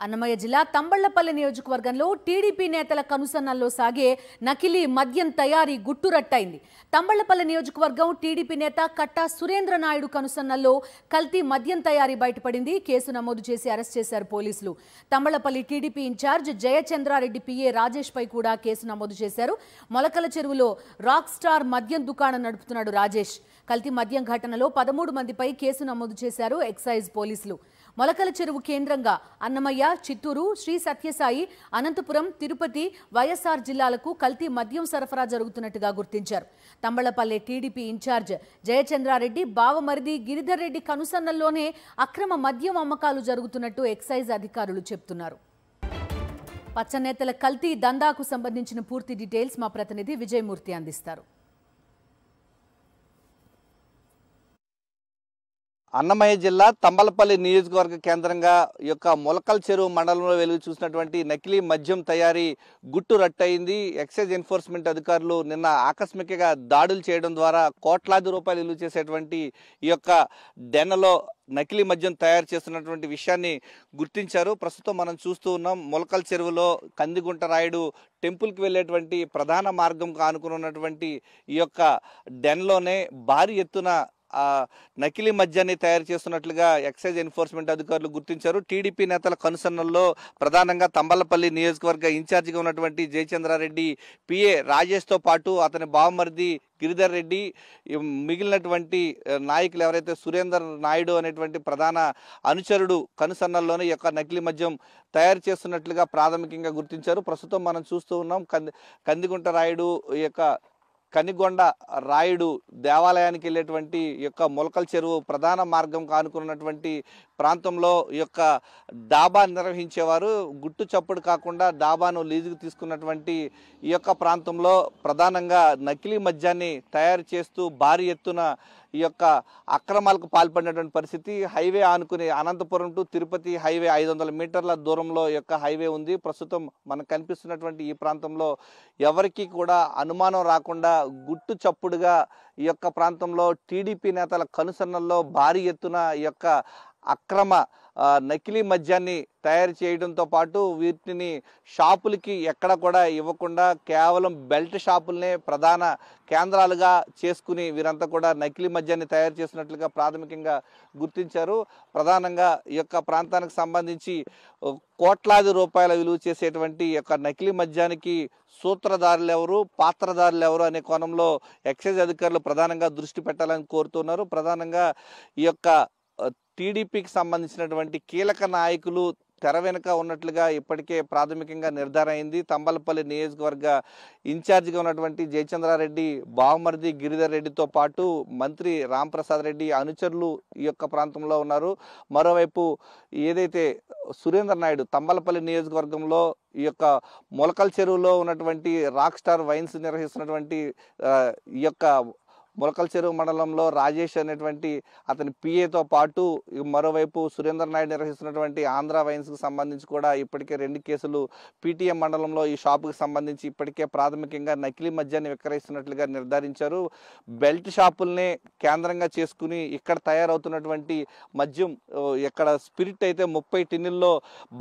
అన్నమయ్య జిల్లా తంబళ్లపల్లి నియోజకవర్గంలో టీడీపీ నేతల కనుసన్నల్లో సాగే నకిలీ మద్యం తయారీ గుట్టురట్టయింది. తంబళ్లపల్లి నియోజకవర్గం టీడీపీ నేత కట్టా సురేంద్ర నాయుడు కనుసన్నల్లో కల్తీ మద్యం తయారీ బయటపడింది. కేసు నమోదు చేసి అరెస్ట్ చేశారు పోలీసులు. Thamballapalle TDP incharge Jayachandra Reddy PA Rajesh పై కూడా కేసు నమోదు చేశారు. మొలకల చెరువులో రాక్ స్టార్ మద్యం దుకాణం నడుపుతున్నాడు రాజేష్. కల్తీ మద్యం ఘటనలో 13 మందిపై కేసు నమోదు చేశారు ఎక్సైజ్ పోలీసులు. మొలకల చెరువు కేంద్రంగా అన్నమయ్య, చిత్తూరు, శ్రీ సత్యసాయి, అనంతపురం, తిరుపతి, వైఎస్ఆర్ జిల్లాలకు కల్తీ మద్యం సరఫరా జరుగుతున్నట్టుగా గుర్తించారు. తంబళ్లపల్లె టీడీపీ ఇన్ఛార్జ్ జయచంద్రారెడ్డి బావమరిది గిరిధర్ రెడ్డి కనుసన్నల్లోనే అక్రమ మద్యం అమ్మకాలు జరుగుతున్నట్టు ఎక్సైజ్ అధికారులు చెబుతున్నారు. పచ్చనేతల కల్తీ దందాకు సంబంధించిన పూర్తి డీటెయిల్స్ మా ప్రతినిధి విజయమూర్తి అందిస్తారు. అన్నమయ్య జిల్లా తంబలపల్లి నియోజకవర్గ కేంద్రంగా యొక్క మొలకల్ చెరువు మండలంలో వెలుగు చూసినటువంటి నకిలీ మద్యం తయారీ గుట్టు రట్టయింది. ఎక్సైజ్ ఎన్ఫోర్స్మెంట్ అధికారులు నిన్న ఆకస్మికంగా దాడులు చేయడం ద్వారా కోట్లాది రూపాయలు విలువ చేసేటువంటి ఈ యొక్క డెన్నలో నకిలీ మద్యం తయారు చేస్తున్నటువంటి విషయాన్ని గుర్తించారు. ప్రస్తుతం మనం చూస్తూ ఉన్నాం మొలకల్ చెరువులో కందిగుంట రాయుడు టెంపుల్కి వెళ్ళేటువంటి ప్రధాన మార్గం ఆనుకున్నటువంటి ఈ యొక్క డెన్లోనే భారీ ఎత్తున నకిలీ మద్యాన్ని తయారు చేస్తున్నట్లుగా ఎక్సైజ్ ఎన్ఫోర్స్మెంట్ అధికారులు గుర్తించారు. టీడీపీ నేతల కనుసన్నల్లో ప్రధానంగా తంబలపల్లి నియోజకవర్గ ఇన్ఛార్జిగా ఉన్నటువంటి జయచంద్రారెడ్డి పిఏ రాజేష్తో పాటు అతని బావమరిది గిరిధర్ రెడ్డి, మిగిలినటువంటి నాయకులు ఎవరైతే సురేందర్ నాయుడు అనేటువంటి ప్రధాన అనుచరుడు కనుసన్నల్లోనే ఈ యొక్క నకిలీ మద్యం తయారు చేస్తున్నట్లుగా ప్రాథమికంగా గుర్తించారు. ప్రస్తుతం మనం చూస్తూ ఉన్నాం కందిగుంట రాయుడు ఈ యొక్క కనిగొండ రాయుడు దేవాలయానికి వెళ్ళేటువంటి యొక్క మొలకల్ చెరువు ప్రధాన మార్గం కానుకున్నటువంటి ప్రాంతంలో ఈ యొక్క డాబా నిర్వహించేవారు. గుట్టు చప్పుడు కాకుండా డాబాను లీజుకు తీసుకున్నటువంటి ఈ యొక్క ప్రాంతంలో ప్రధానంగా నకిలీ మద్యాన్ని తయారు చేస్తూ భారీ ఎత్తున ఈ యొక్క అక్రమాలకు పాల్పడినటువంటి పరిస్థితి. హైవే ఆనుకుని అనంతపురం టు తిరుపతి హైవే 500 మీటర్ల దూరంలో ఈ యొక్క హైవే ఉంది. ప్రస్తుతం మనకు కనిపిస్తున్నటువంటి ఈ ప్రాంతంలో ఎవరికి కూడా అనుమానం రాకుండా గుట్టు చప్పుడుగా ఈ యొక్క ప్రాంతంలో టీడీపీ నేతల కనుసన్నల్లో భారీ ఎత్తున ఈ యొక్క అక్రమ నకిలీ మద్యాన్ని తయారు చేయడంతో పాటు వీటిని షాపులకి ఎక్కడ కూడా ఇవ్వకుండా కేవలం బెల్ట్ షాపులనే ప్రధాన కేంద్రాలుగా చేసుకుని వీరంతా కూడా నకిలీ మద్యాన్ని తయారు చేసినట్లుగా ప్రాథమికంగా గుర్తించారు. ప్రధానంగా ఈ యొక్క ప్రాంతానికి సంబంధించి కోట్లాది రూపాయల విలువ చేసేటువంటి ఈ యొక్క నకిలీ మద్యానికి సూత్రధారులు ఎవరు, పాత్రధారులు ఎవరు అనే కోణంలో ఎక్సైజ్ అధికారులు ప్రధానంగా దృష్టి పెట్టాలని కోరుతున్నారు. ప్రధానంగా ఈ యొక్క టీడీపీకి సంబంధించినటువంటి కీలక నాయకులు తెర వెనుక ఉన్నట్లుగా ఇప్పటికే ప్రాథమికంగా నిర్ధారణ అయింది. తంబలపల్లి నియోజకవర్గ ఇన్ఛార్జిగా ఉన్నటువంటి జయచంద్రారెడ్డి బావమరిది గిరిధర్ రెడ్డితో పాటు మంత్రి రాంప్రసాద్ రెడ్డి అనుచరులు ఈ యొక్క ప్రాంతంలో ఉన్నారు. మరోవైపు ఏదైతే సురేందర్ నాయుడు తంబలపల్లి నియోజకవర్గంలో ఈ యొక్క మొలకల్ చెరువులో ఉన్నటువంటి రాక్ స్టార్ వైన్స్ నిర్వహిస్తున్నటువంటి ఈ యొక్క మొలకల్ చెరువు మండలంలో రాజేష్ అనేటువంటి అతని పిఏతో పాటు మరోవైపు సురేందర్ నాయుడు నిర్వహిస్తున్నటువంటి ఆంధ్ర వైన్స్కి సంబంధించి కూడా ఇప్పటికే 2 కేసులు పీటీఎం మండలంలో ఈ షాపుకి సంబంధించి ఇప్పటికే ప్రాథమికంగా నకిలీ మద్యాన్ని విక్రయిస్తున్నట్లుగా నిర్ధారించారు. బెల్ట్ షాపుల్నే కేంద్రంగా చేసుకుని ఇక్కడ తయారవుతున్నటువంటి మద్యం ఇక్కడ స్పిరిట్ అయితే 30 టిన్నుల్లో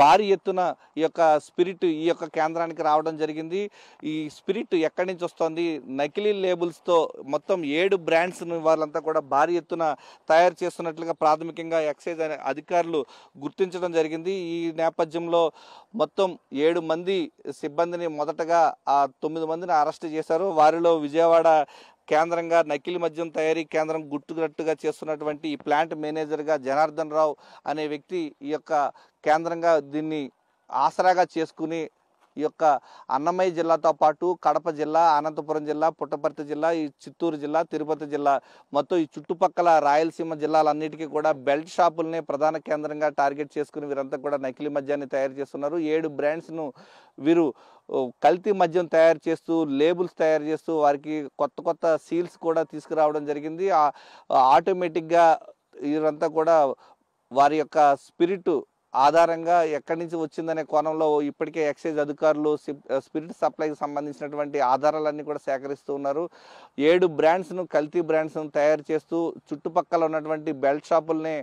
భారీ ఎత్తున ఈ యొక్క స్పిరిట్ ఈ యొక్క కేంద్రానికి రావడం జరిగింది. ఈ స్పిరిట్ ఎక్కడి నుంచి వస్తుంది, నకిలీ లేబుల్స్తో మొత్తం 7 బ్రాండ్స్ వాళ్ళంతా కూడా భారీ ఎత్తున తయారు చేస్తున్నట్లుగా ప్రాథమికంగా ఎక్సైజ్ అధికారులు గుర్తించడం జరిగింది. ఈ నేపథ్యంలో మొత్తం 7 మంది సిబ్బందిని మొదటగా 9 మందిని అరెస్ట్ చేశారు. వారిలో విజయవాడ కేంద్రంగా నకిలీ మద్యం తయారీ కేంద్రం గుట్టుగట్టుగా చేస్తున్నటువంటి ఈ ప్లాంట్ మేనేజర్గా జనార్దన్ రావు అనే వ్యక్తి ఈ యొక్క కేంద్రంగా దీన్ని ఆసరాగా చేసుకుని ఈ యొక్క అన్నమయ్య జిల్లాతో పాటు కడప జిల్లా, అనంతపురం జిల్లా, పుట్టపర్తి జిల్లా, ఈ చిత్తూరు జిల్లా, తిరుపతి జిల్లా మొత్తం ఈ చుట్టుపక్కల రాయలసీమ జిల్లాలన్నిటికీ కూడా బెల్ట్ షాపుల్ని ప్రధాన కేంద్రంగా టార్గెట్ చేసుకుని వీరంతా కూడా నకిలీ మద్యాన్ని తయారు చేస్తున్నారు. 7 బ్రాండ్స్ను వీరు కల్తీ మద్యం తయారు చేస్తూ లేబుల్స్ తయారు చేస్తూ వారికి కొత్త కొత్త సీల్స్ కూడా తీసుకురావడం జరిగింది. ఆటోమేటిక్గా వీరంతా కూడా వారి యొక్క స్పిరిట్ ఆధారంగా ఎక్కడి నుంచి వచ్చిందనే కోణంలో ఇప్పటికే ఎక్సైజ్ అధికారులు స్పిరిట్ సప్లైకి సంబంధించినటువంటి ఆధారాలన్నీ కూడా సేకరిస్తూ ఉన్నారు. 7 బ్రాండ్స్ను కల్తీ బ్రాండ్స్ను తయారు చేస్తూ చుట్టుపక్కల ఉన్నటువంటి బెల్ట్ షాపుల్ని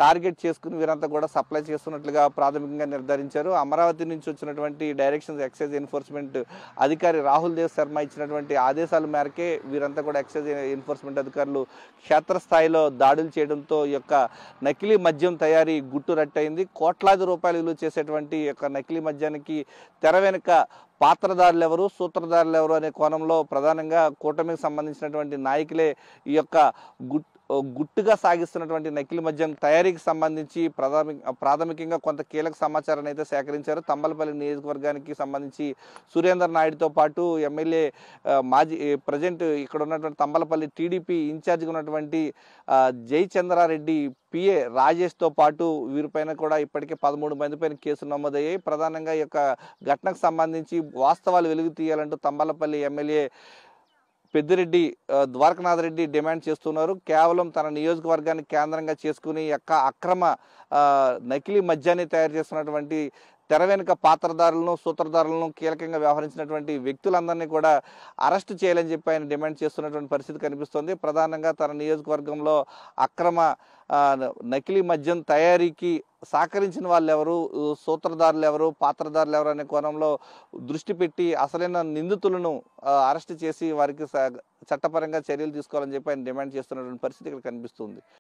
టార్గెట్ చేసుకుని వీరంతా కూడా సప్లై చేస్తున్నట్లుగా ప్రాథమికంగా నిర్ధారించారు. అమరావతి నుంచి వచ్చినటువంటి డైరెక్షన్స్ ఎక్సైజ్ ఎన్ఫోర్స్మెంట్ అధికారి రాహుల్ దేవ్ శర్మ ఇచ్చినటువంటి ఆదేశాల మేరకే వీరంతా కూడా ఎక్సైజ్ ఎన్ఫోర్స్మెంట్ అధికారులు క్షేత్రస్థాయిలో దాడులు చేయడంతో ఈ యొక్క నకిలీ మద్యం తయారీ గుట్టు రట్టయింది. కోట్లాది రూపాయలు విలువ చేసేటువంటి ఈ యొక్క నకిలీ మద్యానికి తెర వెనుక పాత్రదారులు ఎవరు, సూత్రధారులు ఎవరు అనే కోణంలో ప్రధానంగా కూటమికి సంబంధించినటువంటి నాయకులే ఈ యొక్క గుట్టుగా సాగిస్తున్నటువంటి నకిలీ మద్యం తయారీకి సంబంధించి ప్రాథమికంగా కొంత కీలక సమాచారాన్ని అయితే సేకరించారు. తంబలపల్లి నియోజకవర్గానికి సంబంధించి సురేందర్ నాయుడుతో పాటు ఎమ్మెల్యే మాజీ ప్రజెంట్ ఇక్కడ ఉన్నటువంటి తంబలపల్లి టీడీపీ ఇన్ఛార్జిగా ఉన్నటువంటి జయచంద్రారెడ్డి పిఏ రాజేష్తో పాటు వీరిపైన కూడా ఇప్పటికే 13 మంది పైన కేసులు నమోదయ్యాయి. ప్రధానంగా ఈ యొక్క ఘటనకు సంబంధించి వాస్తవాలు వెలుగు తీయాలంటూ తంబలపల్లి ఎమ్మెల్యే పెద్దిరెడ్డి ద్వారకనాథ్ రెడ్డి డిమాండ్ చేస్తున్నారు. కేవలం తన నియోజకవర్గాన్ని కేంద్రంగా చేసుకుని యొక్క అక్రమ నకిలీ మద్యాన్ని తయారు చేస్తున్నటువంటి తెర వెనుక పాత్రదారులను, సూత్రధారులను కీలకంగా వ్యవహరించినటువంటి వ్యక్తులందరినీ కూడా అరెస్టు చేయాలని చెప్పి ఆయన డిమాండ్ చేస్తున్నటువంటి పరిస్థితి కనిపిస్తుంది. ప్రధానంగా తన నియోజకవర్గంలో అక్రమ నకిలీ మద్యం తయారీకి సహకరించిన వాళ్ళు ఎవరు, సూత్రధారులు ఎవరు, పాత్రధారులు ఎవరు అనే కోణంలో దృష్టి పెట్టి అసలైన నిందితులను అరెస్టు చేసి వారికి చట్టపరంగా చర్యలు తీసుకోవాలని చెప్పి ఆయన డిమాండ్ చేస్తున్నటువంటి పరిస్థితి ఇక్కడ కనిపిస్తుంది.